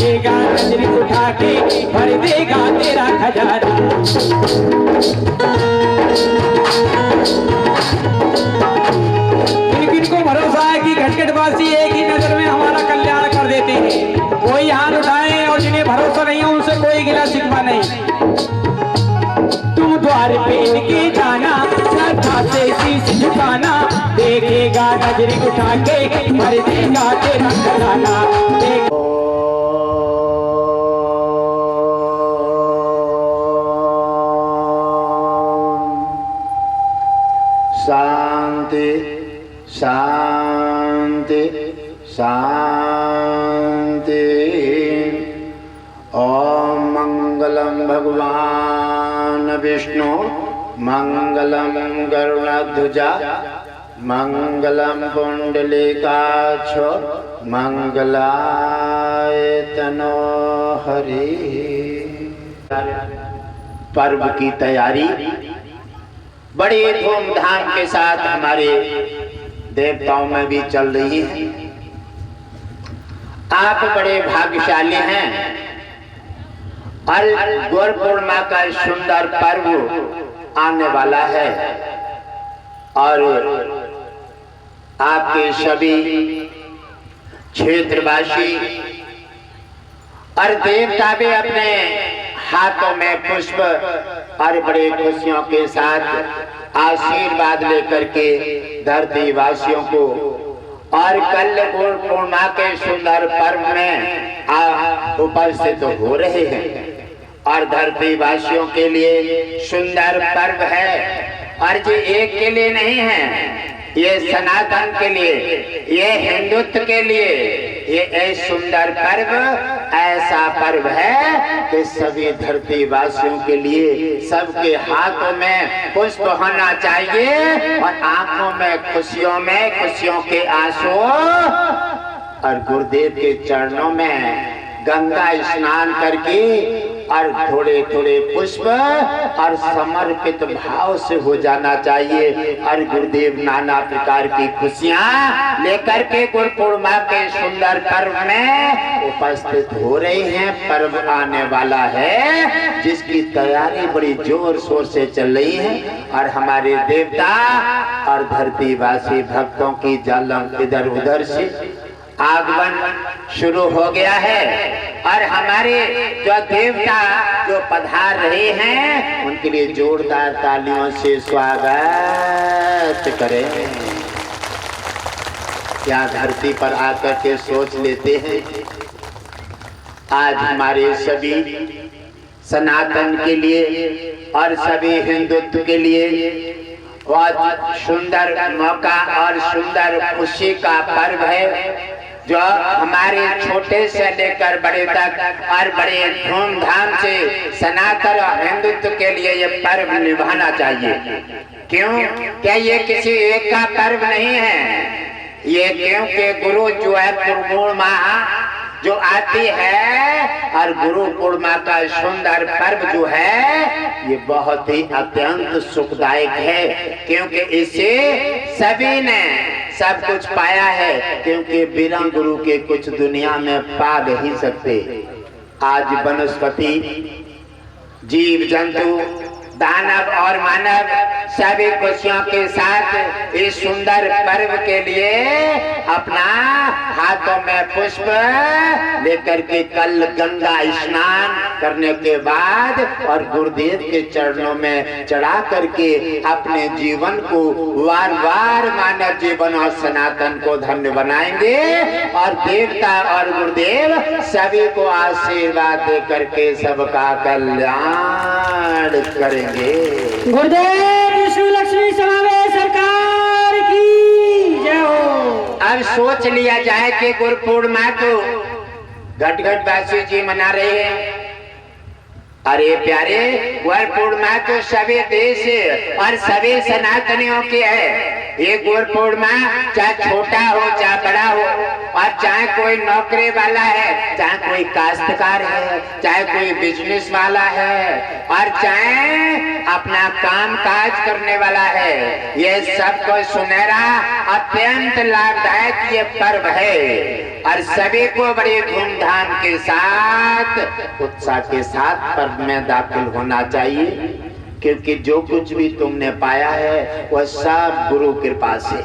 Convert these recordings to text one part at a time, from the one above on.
देखेगा नजर उठा के भर देगा तेरा खजाना। किनको भरोसा है कि घटघटवासी एक ही नजर में हमारा कल्याण कर देते हैं, कोई हाथ उठाए, और जिन्हें भरोसा नहीं है उनसे कोई गिला शिकवा नहीं। तुम द्वार पे इनके जाना, श्रद्धा से शीश झुकाना, देखेगा नजर उठा के भर देगा तेरा खजाना। शांति शांति शांति। ओम मंगलम भगवान विष्णु, मंगलम गरुड़ध्वजा, मंगलम कुंडलिकाक्ष, मंगलाय तनो हरि। पर्व की तैयारी बड़ी धूमधाम के साथ हमारे देवताओं में भी चल रही है। आप बड़े भाग्यशाली हैं और गुरु पूर्णिमा का सुंदर पर्व आने वाला है और आपके सभी क्षेत्रवासी और देवता भी अपने हाथों में पुष्प और बड़े खुशियों के साथ आशीर्वाद लेकर के धरती वासियों को और कल गुरु पूर्णिमा के सुंदर पर्व में उपस्थित हो रहे हैं। और धरती वासियों के लिए सुंदर पर्व है और ये एक के लिए नहीं है, ये सनातन के लिए, ये हिंदुत्व के लिए ये सुंदर पर्व ऐसा पर्व है कि सभी धरती वासियों के लिए सबके हाथों में पुष्प होना चाहिए और आंखों में खुशियों के आंसू और गुरुदेव के चरणों में गंगा स्नान करके और थोड़े थोड़े पुष्प और समर्पित भाव से हो जाना चाहिए। और गुरुदेव नाना प्रकार की खुशियां लेकर के गुरु पूर्णिमा के सुंदर पर्व में उपस्थित हो रहे हैं। पर्व आने वाला है जिसकी तैयारी बड़ी जोर शोर से चल रही है और हमारे देवता और धरतीवासी भक्तों की जालम इधर उधर से आगमन शुरू हो गया है और हमारे जो देवता जो पधार रहे हैं उनके लिए जोरदार तालियों से स्वागत करें। क्या धरती पर आकर के सोच लेते हैं, आज हमारे सभी सनातन के लिए और सभी हिंदुत्व के लिए बहुत सुंदर मौका और सुंदर खुशी का पर्व है जो हमारे छोटे से लेकर बड़े तक और बड़े धूमधाम से सनातन और हिंदुत्व के लिए ये पर्व निभाना चाहिए। क्यों? क्या ये किसी एक का पर्व नहीं है, ये क्योंकि गुरु जो है पूर्णिमा जो आती है और गुरु पूर्णिमा का सुंदर पर्व जो है ये बहुत ही अत्यंत सुखदायक है क्योंकि इससे सभी ने सब कुछ पाया है, क्योंकि बिना गुरु के कुछ दुनिया में पा नहीं सकते। आज वनस्पति जीव जंतु दानव और मानव सभी खुशियों के साथ इस सुंदर पर्व के लिए अपना हाथों में पुष्प लेकर के कल गंगा स्नान करने के बाद और गुरुदेव के चरणों में चढ़ा करके अपने जीवन को वार वार मानव जीवन और सनातन को धन्य बनाएंगे और देवता और गुरुदेव सभी को आशीर्वाद दे करके सबका कल्याण करेंगे। गुरुदेव विष्णु लक्ष्मी समावेश सरकार की जय हो। अब सोच लिया जाए कि गुरु पूर्णिमा को घट वासी जी मना रहे हैं। अरे प्यारे, गुरु पूर्णिमा तो सभी देश और सभी सनातनियों की है। ये गुरु पूर्णिमा चाहे छोटा हो चाहे बड़ा हो, और चाहे कोई नौकरी वाला है, चाहे कोई काश्तकार है, चाहे कोई बिजनेस वाला है, और चाहे अपना काम काज करने वाला है, ये सबको सुनहरा अत्यंत लाभदायक ये पर्व है। और सभी को बड़े धूमधाम के साथ उत्साह के साथ पर्व में दाखिल होना चाहिए, क्योंकि जो कुछ भी तुमने पाया है वह सब गुरु कृपा से।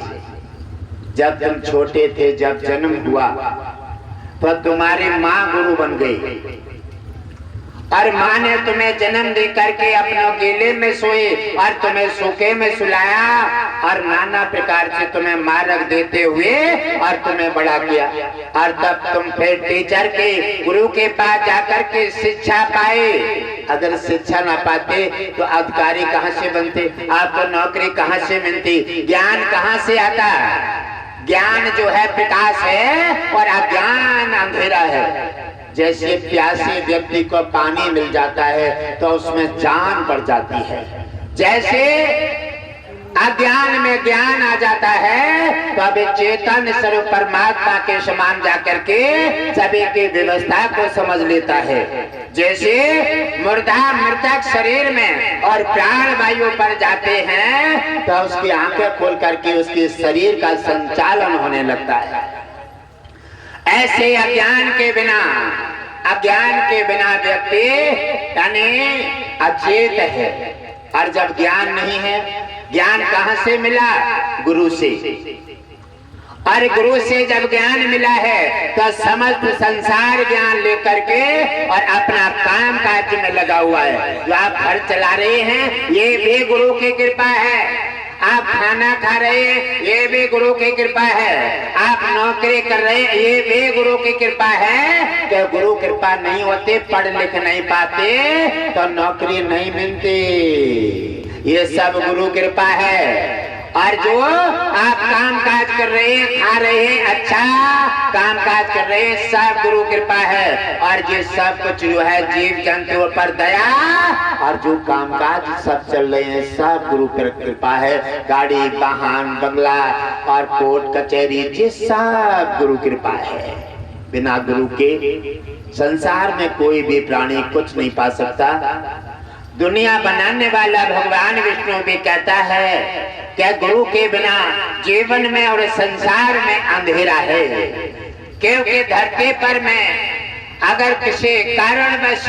जब तुम छोटे थे, जब जन्म हुआ तो तुम्हारी माँ गुरु बन गई, और माँ ने तुम्हें जन्म दे करके अपने गले में सोए और तुम्हें सूखे में सुलाया, और नाना प्रकार से तुम्हें मार्ग देते हुए और तुम्हें बड़ा किया। और तब तुम फिर टीचर के गुरु के पास जाकर के शिक्षा पाए। अगर शिक्षा ना पाते तो अधिकारी कहाँ से बनते, आपको नौकरी कहाँ से मिलती, ज्ञान कहाँ से आता। ज्ञान जो है प्रकाश है और अज्ञान अंधेरा है। जैसे प्यासे व्यक्ति को पानी मिल जाता है तो उसमें जान बढ़ जाती है, जैसे अज्ञान में ज्ञान आ जाता है तो अभी चेतन स्वरूप परमात्मा के समान जाकर के सभी की व्यवस्था को समझ लेता है। जैसे मुर्दा मृतक शरीर में और प्राण वायु पर जाते हैं तो उसकी आंखें खोल करके उसके शरीर का संचालन होने लगता है। ऐसे अज्ञान के बिना व्यक्ति यानी अचेत है। और जब ज्ञान नहीं है, ज्ञान कहाँ से मिला? गुरु से। और गुरु से जब ज्ञान मिला है तो समस्त संसार ज्ञान लेकर के और अपना काम काज में लगा हुआ है। जो आप घर चला रहे हैं ये भी गुरु की कृपा है। आप खाना खा रहे हैं ये भी गुरु की कृपा है। आप नौकरी कर रहे हैं ये भी गुरु की कृपा है। तो गुरु कृपा नहीं होते, पढ़ लिख नहीं पाते तो नौकरी नहीं मिलती। ये सब गुरु कृपा है। और जो आप काम काज कर रहे हैं, खा रहे हैं, अच्छा काम काज कर रहे हैं, सब गुरु कृपा है। और ये सब कुछ जो है जीव जंतुओं पर दया, और जो काम काज सब चल रहे हैं सब गुरु कृपा है। गाड़ी वाहन बंगला और कोर्ट कचहरी ये सब गुरु कृपा है। बिना गुरु के संसार में कोई भी प्राणी कुछ नहीं पा सकता। दुनिया बनाने वाला भगवान विष्णु भी कहता है क्या गुरु के बिना जीवन में और संसार में अंधेरा है। क्योंकि धरती पर में अगर किसी कारणवश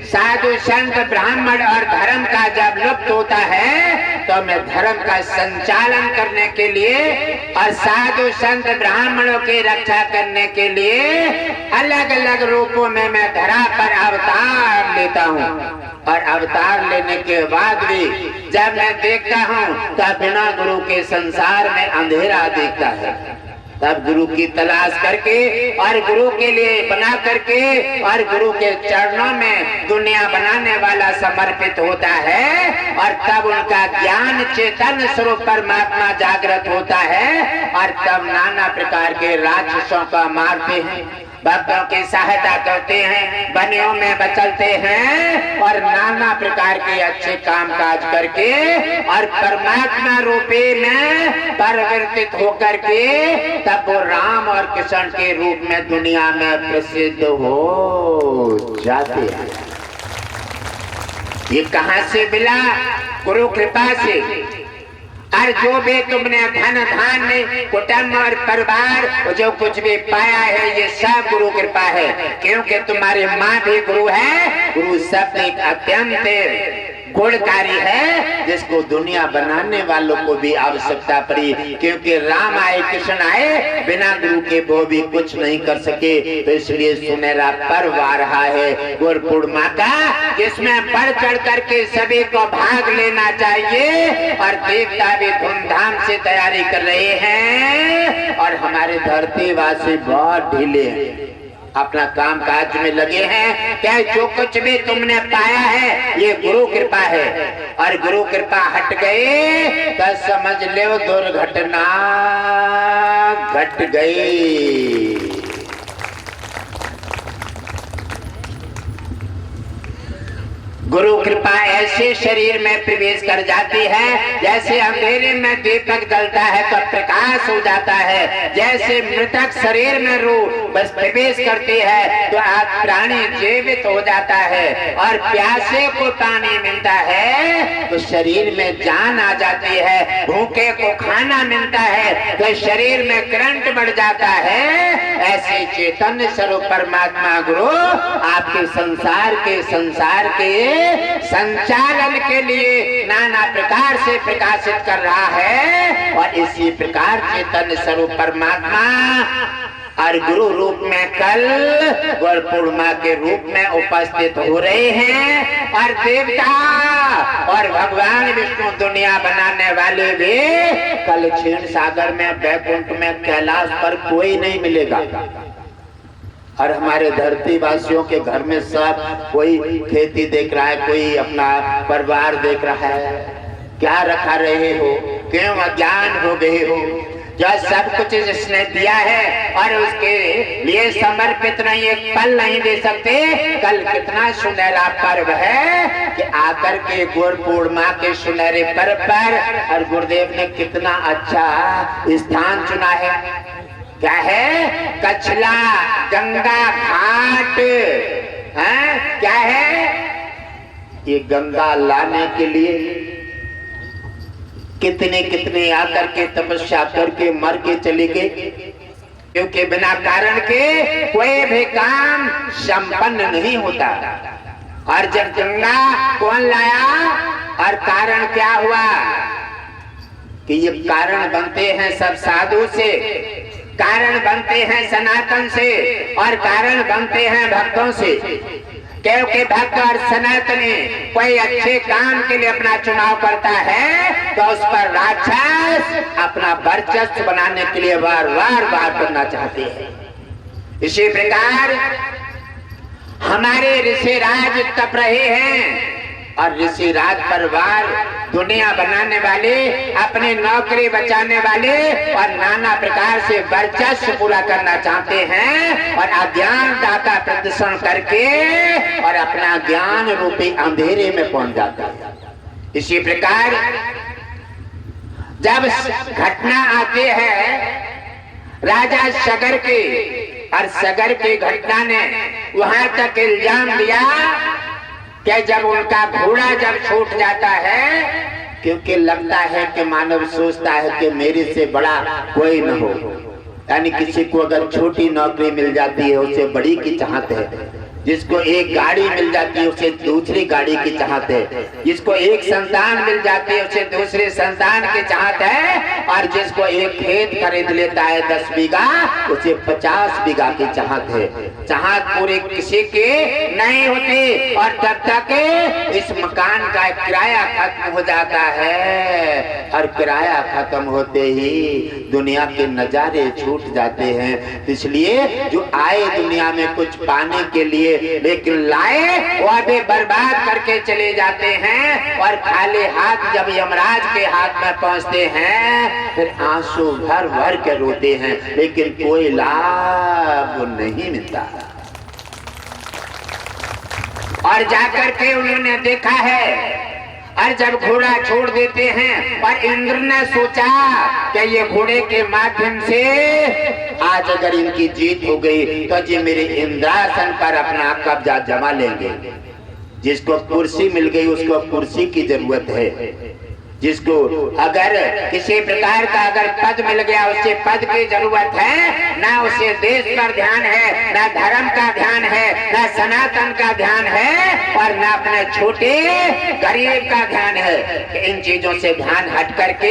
साधु संत ब्राह्मण और धर्म का जब लुप्त होता है तो मैं धर्म का संचालन करने के लिए और साधु संत ब्राह्मणों की रक्षा करने के लिए अलग अलग रूपों में मैं धरा पर अवतार लेता हूँ। और अवतार लेने के बाद भी जब मैं देखता हूँ तब बिना गुरु के संसार में अंधेरा दिखता है। तब गुरु की तलाश करके और गुरु के लिए बना करके और गुरु के चरणों में दुनिया बनाने वाला समर्पित होता है। और तब उनका ज्ञान चेतन स्वरूप परमात्मा जागृत होता है। और तब नाना प्रकार के राक्षसों का मारते हैं, भक्तों की सहायता करते हैं, बनियों में बचलते हैं और नाना प्रकार के अच्छे काम काज करके और परमात्मा रूपी में परिवर्तित होकर के तब वो राम और कृष्ण के रूप में दुनिया में प्रसिद्ध हो जाते हैं। ये कहाँ से मिला? गुरु कृपा से। और जो भी तुमने धन धान्य कुटुंब और परिवार जो कुछ भी पाया है ये सब गुरु कृपा है। क्योंकि तुम्हारी माँ भी गुरु है। गुरु शब्द एक अत्यंत गुणकारी है जिसको दुनिया बनाने वालों को भी आवश्यकता पड़ी। क्योंकि राम आए कृष्ण आए बिना गुरु के वो भी कुछ नहीं कर सके। तो इसलिए सुनहरा पर्व आ रहा है गुरु पूर्णिमा का, जिसमें बढ़ चढ़ करके सभी को भाग लेना चाहिए। और देवता भी धूमधाम से तैयारी कर रहे हैं और हमारे धरतीवासी बहुत ढीले हैं, अपना काम काज में लगे हैं। क्या जो कुछ भी तुमने पाया है ये गुरु कृपा है। और गुरु कृपा हट गई तो समझ लो दुर्घटना घट गई। गुरु कृपा ऐसे शरीर में प्रवेश कर जाती है जैसे अंधेरे में दीपक जलता है तो प्रकाश हो जाता है। जैसे मृतक शरीर में रूह बस प्रवेश करती है तो आज प्राणी जीवित हो जाता है, और प्यासे को पानी मिलता है तो शरीर में जान आ जाती है, भूखे को खाना मिलता है तो शरीर में करंट बढ़ जाता है। ऐसे चैतन्य स्वरूप परमात्मा गुरु आपके संसार के संचालन के लिए नाना प्रकार से प्रकाशित कर रहा है, और इसी प्रकार चैतन्य स्वरूप परमात्मा और गुरु रूप में कल गुरु पूर्णिमा के रूप में उपस्थित हो रहे हैं। और देवता और भगवान विष्णु दुनिया बनाने वाले भी कल क्षीण सागर में बैकुंठ में कैलाश पर कोई नहीं मिलेगा। और हमारे धरती वासियों के घर में सब कोई खेती देख रहा है, कोई अपना परिवार देख रहा है। क्या रखा रहे हो, क्यों अज्ञान हो गए हो? जो सब कुछ जिसने दिया है और उसके लिए समर्पित नहीं एक पल नहीं दे सकते। कल कितना सुनहरा पर्व है कि आकर के गुरु पूर्णिमा के सुनहरे पर्व पर और गुरुदेव ने कितना अच्छा स्थान चुना है। क्या है? कछला गंगा घाट है। क्या है ये? गंगा लाने के लिए कितने कितने आकर के तपस्या करके मर के चले गए, क्योंकि बिना कारण के कोई भी काम संपन्न नहीं होता। और जब गंगा कौन लाया और कारण क्या हुआ कि ये कारण बनते हैं सब साधु से, कारण बनते हैं सनातन से, और कारण बनते हैं भक्तों से। क्योंकि भक्त और सनातनी कोई अच्छे काम के लिए अपना चुनाव करता है तो उस पर राक्षस अपना वर्चस्व बनाने के लिए बार बार करना चाहते हैं। इसी प्रकार हमारे ऋषि राज तप रहे हैं, और ऋषि राज परिवार दुनिया बनाने वाले, अपने नौकरी बचाने वाले और नाना प्रकार से वर्चस्व पूरा करना चाहते हैं, और अज्ञानता का प्रदर्शन करके और अपना ज्ञान रूपी अंधेरे में पहुंच जाता है। इसी प्रकार जब घटना आती है राजा सगर की, और सगर की घटना ने वहां तक इल्जाम दिया कि जब उनका घोड़ा जब छूट जाता है, क्योंकि लगता है कि मानव सोचता है कि मेरे से बड़ा कोई न हो, यानी किसी को अगर छोटी नौकरी मिल जाती है उसे बड़ी की चाहत है, जिसको एक गाड़ी मिल जाती है उसे दूसरी गाड़ी की चाहत है, जिसको एक संतान मिल जाती है उसे दूसरे संतान की चाहत है, और जिसको एक खेत खरीद लेता है 10 बीघा उसे 50 बीघा की चाहत है। चाहत पूरे किसी की नहीं होती, और तब तक इस मकान का किराया खत्म हो जाता है, और किराया खत्म होते ही दुनिया के नजारे छूट जाते हैं। इसलिए जो आए दुनिया में कुछ पाने के लिए लेकिन लाए वह भी बर्बाद करके चले जाते हैं, और खाली हाथ जब यमराज के हाथ में पहुंचते हैं फिर आंसू भर भर के रोते हैं, लेकिन कोई लाभ नहीं मिलता। और जाकर के उन्होंने देखा है, और जब घोड़ा छोड़ देते हैं और इंद्र ने सोचा कि ये घोड़े के माध्यम से आज अगर इनकी जीत हो गई तो जी मेरे इंद्रासन पर अपना कब्जा जमा लेंगे। जिसको कुर्सी मिल गई उसको कुर्सी की जरूरत है, जिसको अगर किसी प्रकार का अगर पद मिल गया उसे पद की जरूरत है, ना उसे देश पर ध्यान है, ना धर्म का ध्यान है, ना सनातन का ध्यान है, और ना अपने छोटे गरीब का ध्यान है। इन चीजों से ध्यान हट करके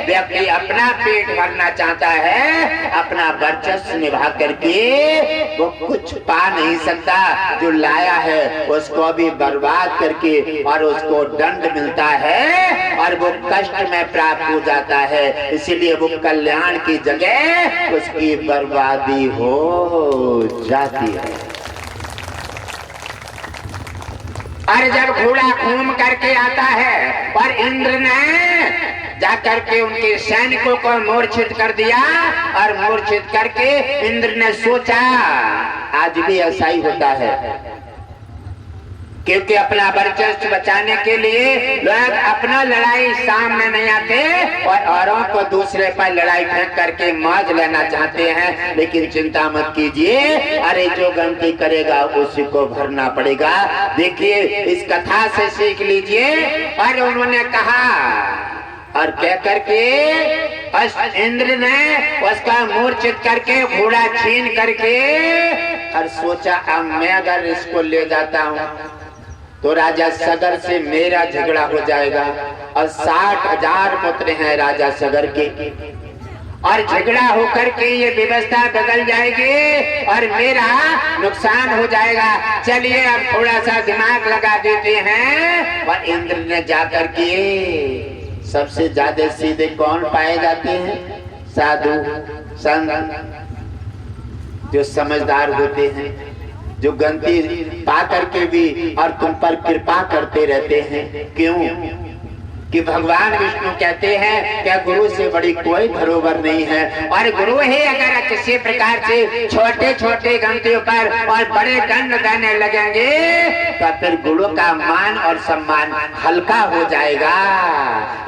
व्यक्ति अपना पेट भरना चाहता है, अपना वर्चस्व निभा करके वो कुछ पा नहीं सकता। जो लाया है उसको भी बर्बाद करके और उसको दंड मिलता है और वो कष्ट में प्राप्त हो जाता है। इसीलिए वो कल्याण की जगह उसकी बर्बादी हो जाती है। और जब घोड़ा घूम करके आता है और इंद्र ने जाकर के उनके सैनिकों को मूर्छित कर दिया, और मूर्छित करके इंद्र ने सोचा आज भी ऐसा ही होता है, क्योंकि अपना वर्चस्व बचाने के लिए लोग अपना लड़ाई सामने नहीं आते और औरों को दूसरे पर लड़ाई फेंक करके मौज लेना चाहते हैं। लेकिन चिंता मत कीजिए, अरे जो गलती करेगा उसी को भरना पड़ेगा। देखिए इस कथा से सीख लीजिए। और उन्होंने कहा और कह करके इंद्र ने उसका मूर्छित करके घोड़ा छीन करके और सोचा अब मैं अगर इसको ले जाता हूँ तो राजा सगर से मेरा झगड़ा हो जाएगा और 60,000 पुत्र हैं राजा सगर के और झगड़ा होकर के ये व्यवस्था बदल जाएगी और मेरा नुकसान हो जाएगा। चलिए अब थोड़ा सा दिमाग लगा देते हैं। और इंद्र ने जाकर के सबसे ज्यादा सीधे कौन पाए जाते हैं? साधु संत जो समझदार होते हैं, जो गलती पा करके भी और तुम पर कृपा करते रहते हैं। क्यों कि भगवान विष्णु कहते हैं क्या गुरु से बड़ी कोई धरोहर नहीं है। और गुरु ही अगर किसी प्रकार से छोटे छोटे गलतियों पर और बड़े दंड देने लगेंगे तो फिर गुरु का मान और सम्मान हल्का हो जाएगा।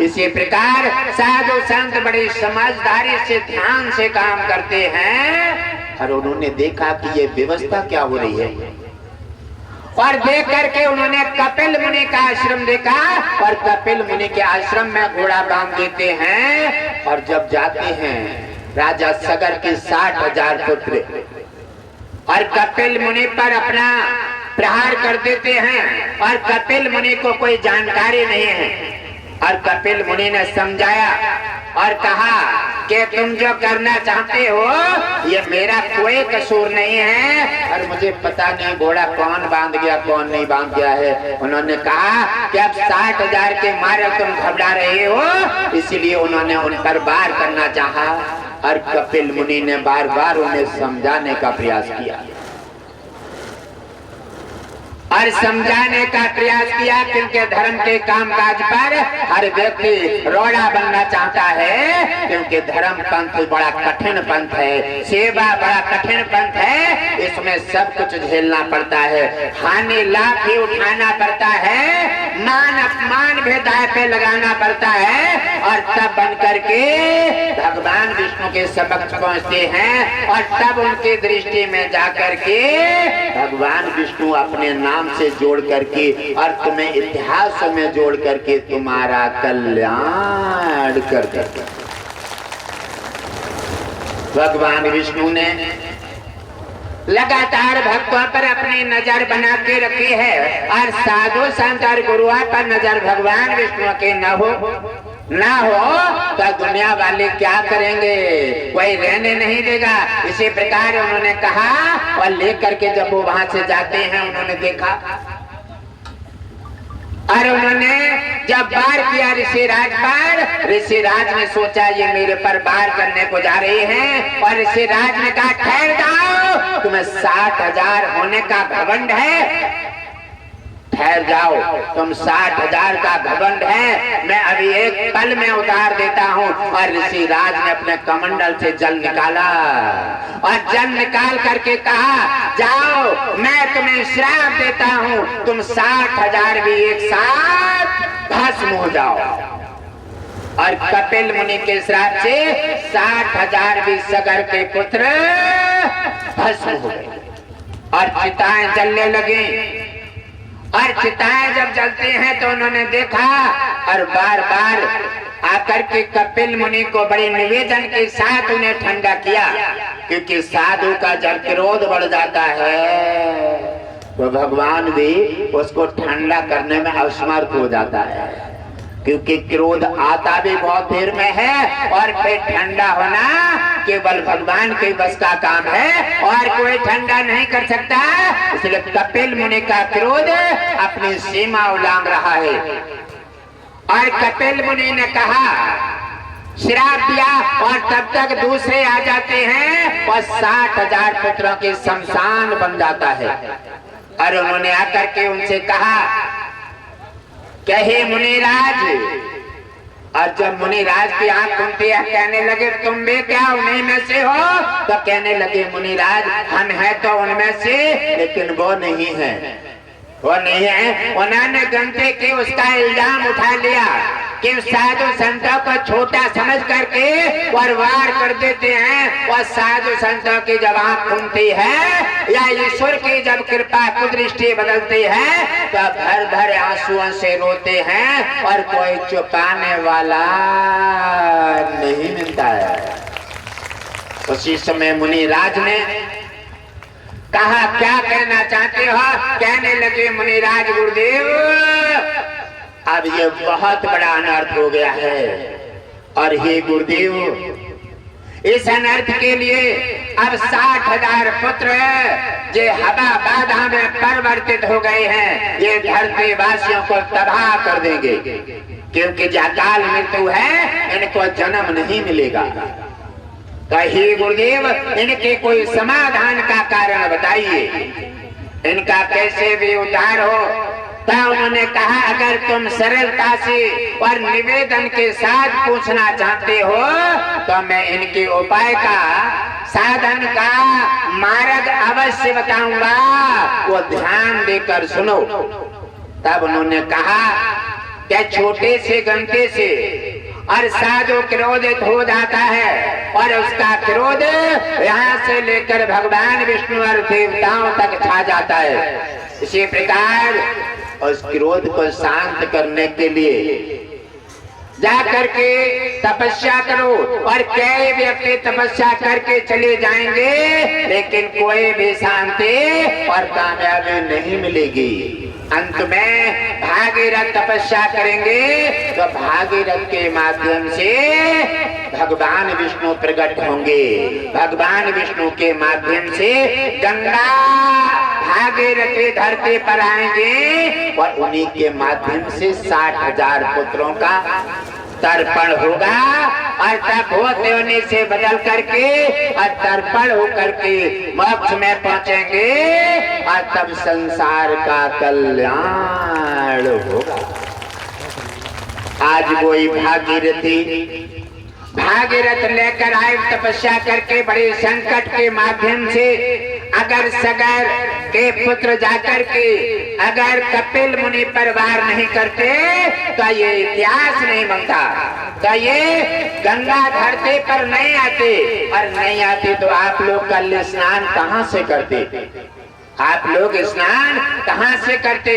इसी प्रकार साधु संत बड़ी समझदारी से ध्यान से काम करते हैं। और उन्होंने देखा कि ये व्यवस्था क्या हो रही है और देख करके उन्होंने कपिल मुनि का आश्रम देखा और कपिल मुनि के आश्रम में घोड़ा बांध देते हैं। और जब जाते हैं राजा सगर के 60,000 पुत्र और कपिल मुनि पर अपना प्रहार कर देते हैं और कपिल मुनि को कोई जानकारी नहीं है। और कपिल मुनि ने समझाया और कहा कि तुम जो करना चाहते हो ये मेरा कोई कसूर नहीं है और मुझे पता नहीं घोड़ा कौन बांध गया कौन नहीं बांध गया है। उन्होंने कहा कि अब 60,000 के मारे तुम घबरा रहे हो, इसीलिए उन्होंने उन पर वार करना चाहा। और कपिल मुनि ने बार बार उन्हें समझाने का प्रयास किया और समझाने का प्रयास किया क्योंकि धर्म के कामकाज पर हर व्यक्ति रोड़ा बनना चाहता है। क्योंकि धर्म पंथ बड़ा कठिन पंथ है, सेवा बड़ा कठिन पंथ है, इसमें सब कुछ झेलना पड़ता है, हानि लाभ भी उठाना पड़ता है, मान अपमान भी दांव पे लगाना पड़ता है। और तब बन करके भगवान विष्णु के समक्ष पहुंचते हैं और तब उनकी दृष्टि में जाकर के भगवान विष्णु अपने नाम से जोड़ करके और तुम्हें इतिहासों में जोड़ करके तुम्हारा कल्याण कर देते। भगवान विष्णु ने लगातार भक्तों पर अपनी नजर बना के रखी है और साधु संत और गुरुओं पर नजर भगवान विष्णु के न हो तो दुनिया वाले क्या करेंगे, कोई रहने नहीं देगा। इसी प्रकार उन्होंने कहा और लेकर के जब वो वहां से जाते हैं उन्होंने देखा और उन्होंने जब वार किया ऋषिराज पर, ऋषिराज ने सोचा ये मेरे पर वार करने को जा रहे हैं और ऋषिराज ने कहा ठहर जाओ, तुम्हें 60,000 होने का घमंड है, ठहर जाओ, तुम 60,000 का घमंड है, मैं अभी एक पल में उतार देता हूँ। और ऋषिराज ने अपने कमंडल से जल निकाला और जल निकाल करके कहा जाओ मैं तुम्हें श्राप देता हूँ, तुम 60,000 भी एक साथ भस्म हो जाओ। और कपिल मुनि के श्राप से 60,000 भी सगर के पुत्र भस्म हो गए और चिताएं जलने लगी। और चिताएं जब जलते हैं तो उन्होंने देखा और बार बार आकर के कपिल मुनि को बड़े निवेदन के साथ उन्हें ठंडा किया। क्योंकि साधु का जब क्रोध बढ़ जाता है तो भगवान भी उसको ठंडा करने में असमर्थ हो जाता है। क्योंकि क्रोध आता भी बहुत देर में है और फिर ठंडा होना केवल भगवान के बस का काम है और कोई ठंडा नहीं कर सकता। इसलिए कपिल मुनि का क्रोध अपनी सीमा उलांघ रहा है। और कपिल मुनि ने कहा श्राप दिया और तब तक दूसरे आ जाते हैं और 60,000 पुत्रों के शमशान बन जाता है। और उन्होंने आकर के उनसे कहा कहे मुनिराज, और जब मुनिराज की आंख खुलती है कहने लगे तुम भी क्या उन्हीं में से हो, तो कहने लगे मुनिराज हम हैं तो उनमें से लेकिन वो नहीं है। वो नहीं है। उन्होंने गंदे के उसका इल्जाम उठा लिया कि साधु संतों को छोटा समझ करके और वार कर देते हैं। और साधु संतों की जब आंख खुलती है या ईश्वर की जब कृपा कुदृष्टि बदलती है तो भर भर आंसुओं से रोते हैं और कोई चुपाने वाला नहीं मिलता है। उसी समय मुनिराज ने कहा, क्या कहना चाहते हो? कहने लगे मुनिराज गुरुदेव, अब ये बहुत बड़ा अनर्थ हो गया है और हे गुरुदेव, इस अनर्थ के लिए अब 60,000 पुत्र जो हवा बाधा में परिवर्तित हो गए हैं, ये धरती वासियों को तबाह कर देंगे, क्योंकि जो अकाल मृत्यु है इनको जन्म नहीं मिलेगा। कहिए गुरुदेव, इनके कोई समाधान का कारण बताइए, इनका कैसे भी उद्धार हो। तो उन्होंने कहा, अगर तुम सरलता से और निवेदन के साथ पूछना चाहते हो तो मैं इनके उपाय का, साधन का मार्ग अवश्य बताऊंगा, वो ध्यान देकर सुनो। तब उन्होंने कहा कि छोटे से गंदे से और साधु क्रोधित हो जाता है और उसका क्रोध यहाँ से लेकर भगवान विष्णु और देवताओं तक छा जाता है। इसी प्रकार उस क्रोध को शांत करने के लिए जा करके तपस्या करो। और कई व्यक्ति तपस्या करके चले जाएंगे लेकिन कोई भी शांति और कामयाबी नहीं मिलेगी। अंत में भागीरथ तपस्या करेंगे तो भागीरथ के माध्यम से भगवान विष्णु प्रकट होंगे। भगवान विष्णु के माध्यम से गंगा भागीरथ की धरती पर आएंगे और उन्हीं के माध्यम से 60,000 पुत्रों का तर्पण होगा। और तब होते होने से बदल करके और तर्पण होकर के मोक्ष में पहुंचेंगे और तब संसार का कल्याण होगा। आज वही भागीरथ लेकर आए तपस्या करके बड़े संकट के माध्यम से। अगर सगर के पुत्र जाकर के अगर कपिल मुनि पर वार नहीं करते तो ये इतिहास नहीं बनता, तो ये गंगा धरती पर नहीं आते। और नहीं आते तो आप लोग कल स्नान कहाँ से करते? आप लोग स्नान कहाँ से करते?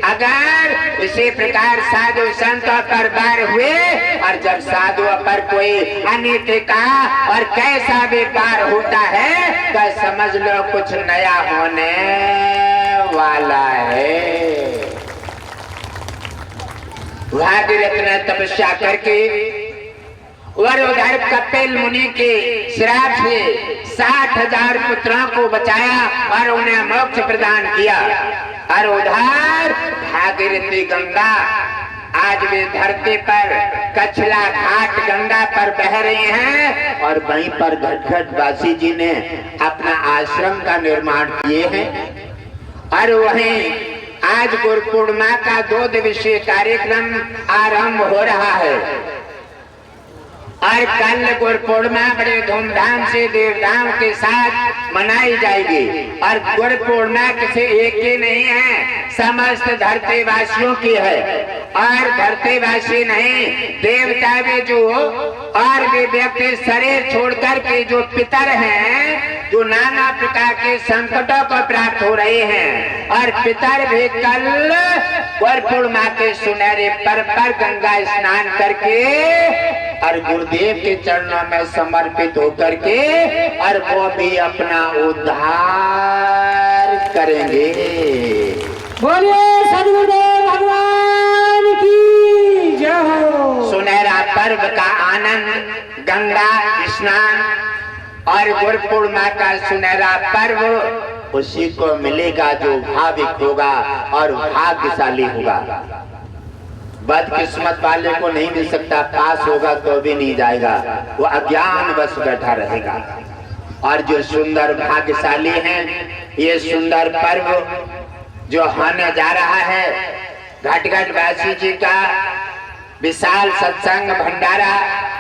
अगर इसी प्रकार साधु संतों पर वार हुए और जब साधुओं पर कोई अनिति का और कैसा भी वार होता है तो समझ लो कुछ नया होने वाला है। भागीरथ ने तपस्या करके और उधर कपिल मुनि के श्राप से 60,000 पुत्रों को बचाया और उन्हें मोक्ष प्रदान किया। और उधर भागीरथी गंगा आज भी धरती पर कछला घाट गंगा पर बह रही हैं और वहीं पर घटघट वासी जी ने अपना आश्रम का निर्माण किए हैं। और वहीं आज गुरु पूर्णिमा का 2 दिवसीय कार्यक्रम आरंभ हो रहा है। और कल गुरु पूर्णिमा बड़े धूमधाम से देवताओं के साथ मनाई जाएगी। और गुरु पूर्णिमा किसी एक की नहीं है, समस्त धरती वासियों की है। और धरती वासी नहीं, देवता भी जो और भी व्यक्ति शरीर छोड़कर के जो पितर हैं, जो नाना प्रकार के संकटों को प्राप्त हो रहे हैं, और पितर भी कल गुरु पूर्णिमा के सुनहरे पर्व पर गंगा स्नान करके और गुरुदेव के चरणों में समर्पित होकर के और वो भी अपना उद्धार करेंगे। बोलिए सद्गुरुदेव भगवान की जय हो। सुनहरा पर्व का आनंद, गंगा स्नान और गुरु पूर्णिमा का सुनहरा पर्व उसी को मिलेगा जो भाविक होगा और भाग्यशाली होगा। बदकिस्मत वाले को नहीं मिल सकता, पास होगा तो भी नहीं जाएगा, वो अज्ञान बस बैठा रहेगा। और जो सुंदर भाग्यशाली हैं, ये सुंदर पर्व जो होने जा रहा है, घटघट वासी जी का विशाल सत्संग भंडारा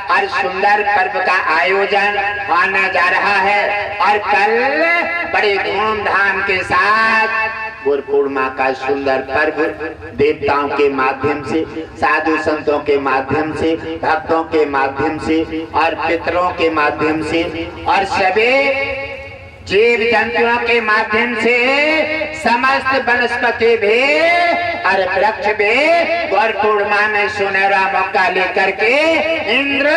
और सुंदर पर्व का आयोजन होने जा रहा है। और कल बड़े धूमधाम के साथ गुरु पूर्णिमा का सुंदर पर्व देवताओं के माध्यम से, साधु संतों के माध्यम से, भक्तों के माध्यम से और पितरों के माध्यम से और सभी जीव जंतुओं के माध्यम से समस्त वनस्पति भी और वृक्ष भी गुरु पूर्णिमा में सुनहरा मौका लेकर के इंद्र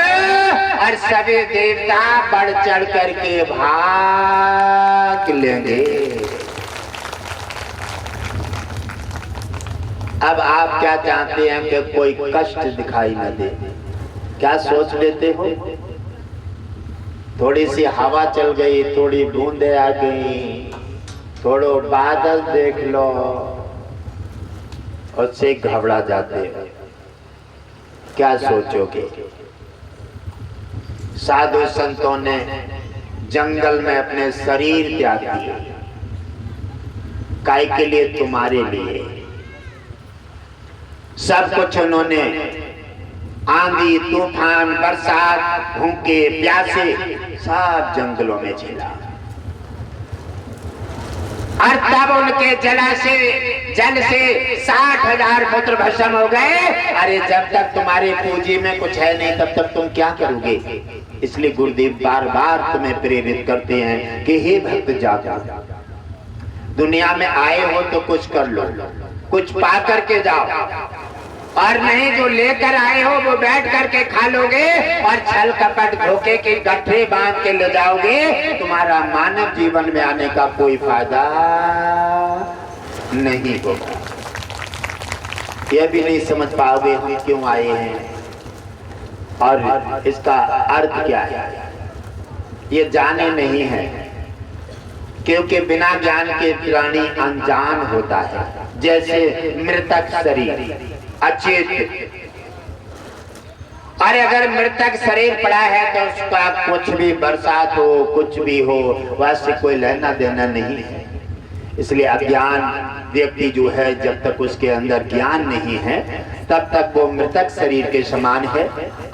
और सभी देवता बढ़ चढ़ करके भाग लेंगे। अब आप क्या चाहते हैं कि कोई कष्ट दिखाई न दे? क्या सोच लेते हो? थोड़ी सी हवा चल गई, थोड़ी बूंदे आ गई, थोड़ो बादल देख लो, उससे घबरा जाते हो। क्या सोचोगे? साधु संतों ने जंगल में अपने शरीर त्याग दिए, काय के लिए? तुम्हारे लिए। सब कुछ उन्होंने आंधी, तूफान, बरसात, भूखे, प्यासे सब जंगलों में झेला और तब उनके जल से 60,000 पुत्र भस्म हो गए। अरे जब तक तुम्हारे पूंजी में कुछ है नहीं तब तक तुम क्या करोगे? इसलिए गुरुदेव बार बार तुम्हें प्रेरित करते हैं कि हे भक्त जागो, दुनिया में आए हो तो कुछ कर लो, कुछ पा करके जाओ, और नहीं जो लेकर आए हो वो बैठ करके खा लोगे और छल कपट धोखे के गठरे बांध के ले जाओगे। तुम्हारा मानव जीवन में आने का कोई फायदा नहीं होगा। यह भी नहीं समझ पाओगे हम क्यों आए हैं और इसका अर्थ क्या है, ये जाने नहीं है। क्योंकि बिना ज्ञान के प्राणी अनजान होता है। जैसे मृतक शरीर, अचेत, अरे अगर मृतक शरीर पड़ा है तो उसका कुछ भी बरसात हो, कुछ भी हो, वैसे कोई लेना देना नहीं है। इसलिए अज्ञान व्यक्ति जो है, जब तक उसके अंदर ज्ञान नहीं है तब तक वो मृतक शरीर के समान है,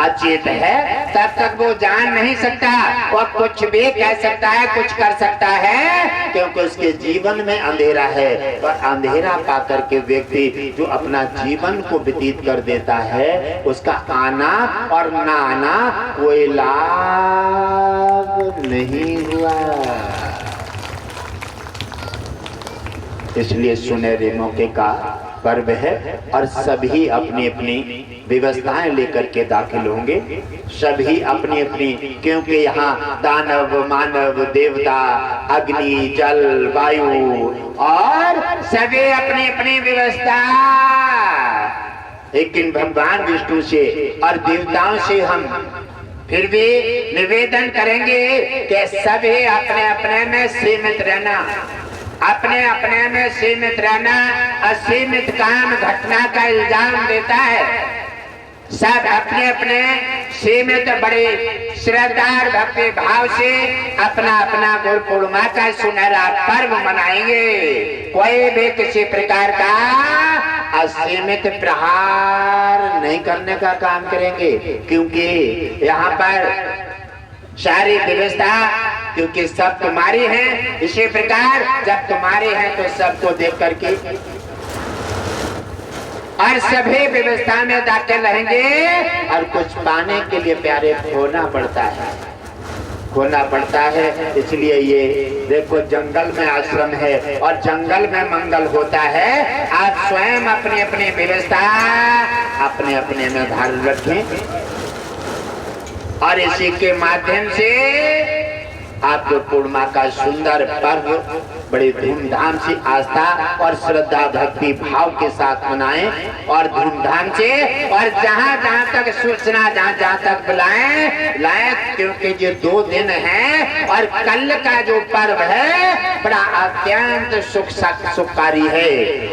अचेत है, तब तक वो जान नहीं सकता, वो कुछ भी कह सकता है, कुछ कर सकता है, क्योंकि उसके जीवन में अंधेरा है। और अंधेरा पाकर के व्यक्ति जो अपना जीवन को व्यतीत कर देता है, उसका आना और ना आना कोई लाभ नहीं हुआ। इसलिए सुनहरे मौके का पर्व है और सभी अपनी अपनी व्यवस्थाएं लेकर के दाखिल होंगे, सभी अपनी अपनी, क्योंकि यहाँ दानव, मानव, देवता, अग्नि, जल, वायु और सभी अपनी अपनी व्यवस्था। लेकिन भगवान विष्णु से और देवताओं से हम फिर भी निवेदन करेंगे कि सभी अपने अपने में सीमित रहना, अपने अपने में सीमित रहना। असीमित काम घटना का इल्जाम देता है। सब अपने अपने सीमित बड़े श्रद्धार भक्ति भाव से अपना अपना गुरु पूर्णिमा का सुनहरा पर्व मनाएंगे। कोई भी किसी प्रकार का असीमित प्रहार नहीं करने का काम करेंगे, क्योंकि यहाँ पर सारी व्यवस्था, क्योंकि सब तुम्हारी है, इसी प्रकार जब तुम्हारे हैं तो सबको देख करके और सभी व्यवस्था में दाखिल रहेंगे। और कुछ पाने के लिए प्यारे खोना पड़ता है, खोना पड़ता है। इसलिए ये देखो जंगल में आश्रम है और जंगल में मंगल होता है। आप स्वयं अपनी अपनी व्यवस्था अपने अपने में धारण रखें और इसी के माध्यम से आपको पूर्णिमा का सुंदर पर्व बड़े धूमधाम से आस्था और श्रद्धा भक्ति भाव के साथ मनाएं और धूमधाम से, और जहाँ जहाँ तक सूचना, जहाँ तक बुलाएं, क्योंकि ये 2 दिन हैं और कल का जो पर्व है बड़ा अत्यंत सुखकारी है।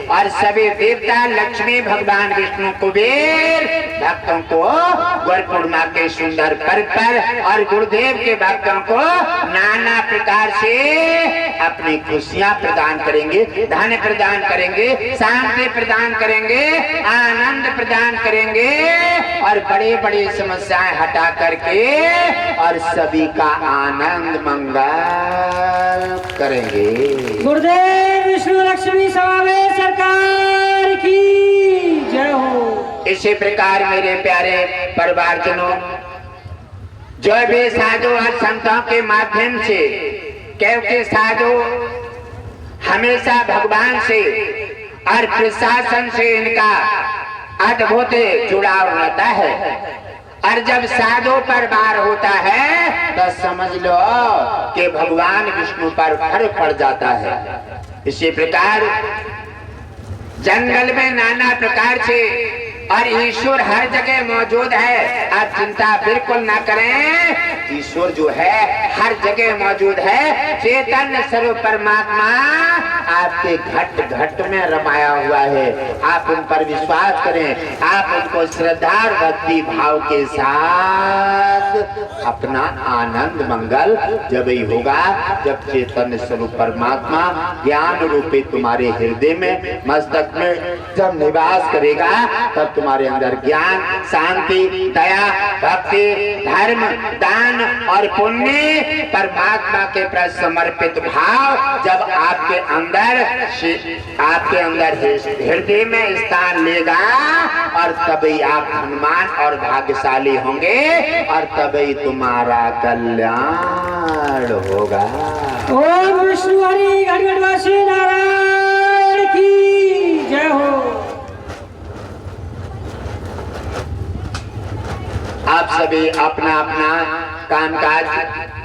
और सभी देवता, लक्ष्मी, भगवान विष्णु, कुबेर भक्तों को गुरु पूर्णिमा के सुंदर पर्व पर और गुरुदेव के भक्तों को नाना प्रकार से अपनी खुशी खुशियां प्रदान करेंगे, धन प्रदान करेंगे, शांति प्रदान करेंगे, आनंद प्रदान करेंगे और बड़े बड़े समस्याएं हटा करके और सभी का आनंद मंगल करेंगे। गुरुदेव विष्णु लक्ष्मी समावेश सरकार की जय हो। इसी प्रकार मेरे प्यारे परिवारजनों, जो भी साधु और संतों के माध्यम से, क्योंकि साधु हमेशा भगवान से और प्रशासन से इनका अद्भुत जुड़ाव रहता है, और जब साधु पर वार होता है तो समझ लो कि भगवान विष्णु पर फर्क पड़ जाता है। इसी प्रकार जंगल में नाना प्रकार से और ईश्वर हर जगह मौजूद है। आप चिंता बिल्कुल ना करें, ईश्वर जो है हर जगह मौजूद है। चैतन्य स्वरूप परमात्मा आपके घट घट में रमाया हुआ है। आप उन पर विश्वास करें, आप उनको श्रद्धा और भक्ति भाव के साथ अपना आनंद मंगल जब ही होगा जब चैतन्य स्वरूप परमात्मा ज्ञान रूपी तुम्हारे हृदय में, मस्तक में जब निवास करेगा, तब तुम्हारे अंदर ज्ञान, शांति, दया, भक्ति, धर्म, दान और पुण्य, परमात्मा के प्रति समर्पित भाव जब आपके अंदर हृदय में स्थान लेगा, और तभी आप धनवान और भाग्यशाली होंगे और तभी तुम्हारा कल्याण होगा। ओम विष्णु हरि गणवासी नारायण की जय हो। आप सभी अपना अपना कामकाज,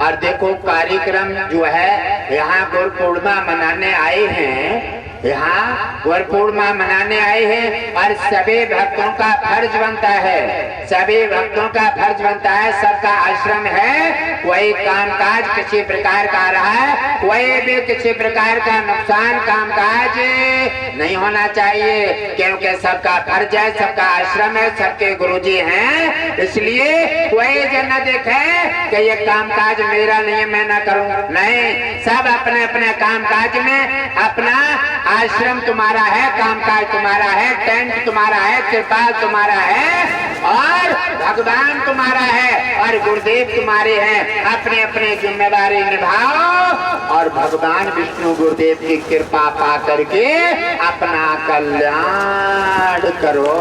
और देखो कार्यक्रम जो है यहाँ गुरु पूर्णिमा मनाने आए हैं, यहाँ गुरु पूर्णिमा मनाने आए हैं, और सभी भक्तों का फर्ज बनता है, सभी भक्तों का फर्ज बनता है, सबका आश्रम है। कोई कामकाज किसी प्रकार का आ रहा है, कोई भी किसी प्रकार का नुकसान कामकाज नहीं होना चाहिए, क्योंकि सबका फर्ज है, सबका आश्रम है, सबके गुरुजी हैं। इसलिए कोई जन न देखे कि ये कामकाज मेरा नहीं है, मैं ना करूं, नहीं, सब अपने अपने कामकाज में, अपना आश्रम तुम्हारा है, कामकाज तुम्हारा है, टेंट तुम्हारा है, त्रिपाल तुम्हारा है, और भगवान तुम्हारा है, और गुरुदेव तुम्हारे हैं। अपने अपने जिम्मेदारी निभाओ और भगवान विष्णु गुरुदेव की कृपा पा करके अपना कल्याण करो।